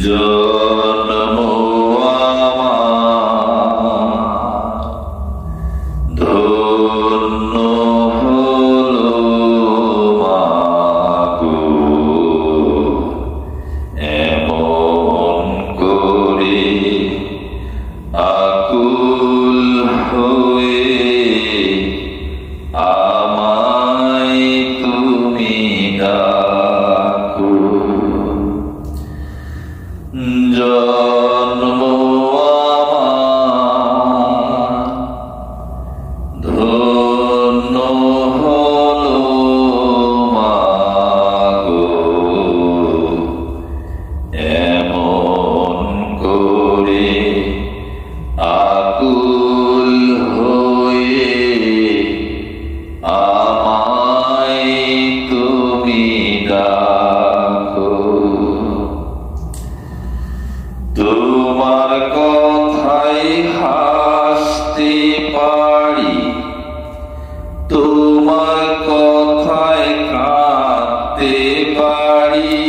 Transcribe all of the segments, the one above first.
জন্ম ধন্য হলো মাগো, এমন করে আকুল হয়ে আমায় তুমি ডাকো। জন্ম ধন্য হলো মাগো, এমন করে আকুল হয়ে আমায় তুমি ডাকো। তোমার কথায় হাসতে পারি, তোমার কথায় কাঁদতে পারি,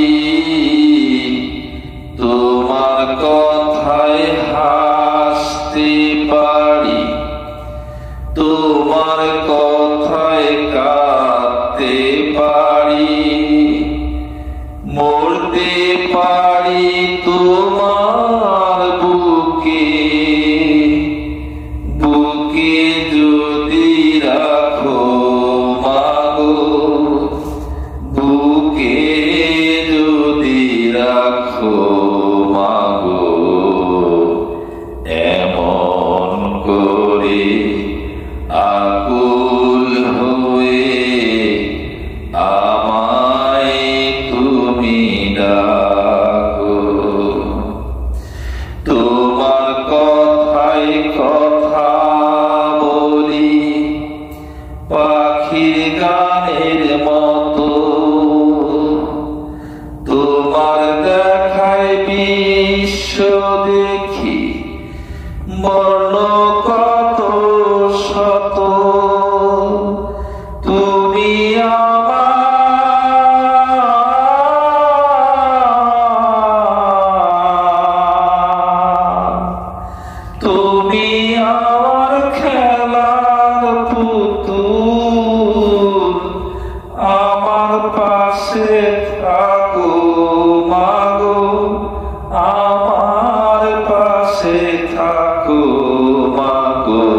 তোমার কথায় হাসতে পারি, তোমার কথায় কাঁদতে পারি, মরতে পারি তোমার বুকে, বুকে যদি রাখো মাগো, বুকে যদি রাখো মাগো, এমন করে আকুল হয়ে আমায় তুমি ডাকো। তোমার কথায় কথা বলি পাখির গানের মতো, তোমার দেখায় বিশ্ব দেখি বর্ণ কত শত, তুমি তুমি আমার খেলার পুতুল, আমার পাশে থাকো মাগো, আমার পাশে থাকো মাগো,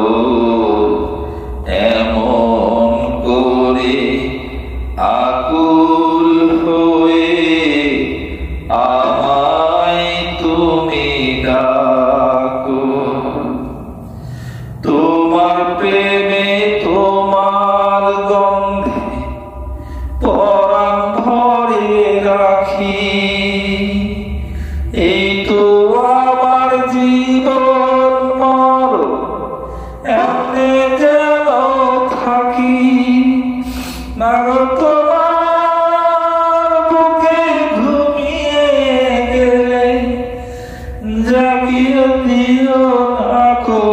এমন করে আকুল হয়ে আমায় তুমি ডাকো। তোমার প্রেমে তোমার গন্ধে পরাণ ভরে রাখি, এই তো আমার জীবন মরণ এমনি যেন থাকি, মাগো তোমার বুকে ঘুমিয়ে গেলে জাগিয়ে দিও না গো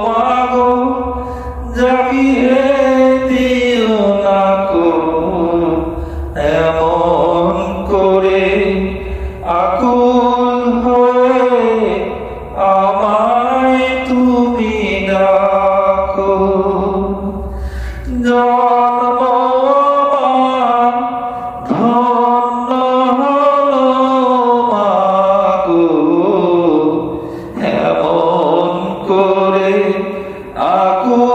মাগো, জাগিয়ে দিও না গো, এমন করে আকুল হয়ে আমায় তুমি ডাকো। জন্ম ধন্য হলো মাগো, এমন করে আকুল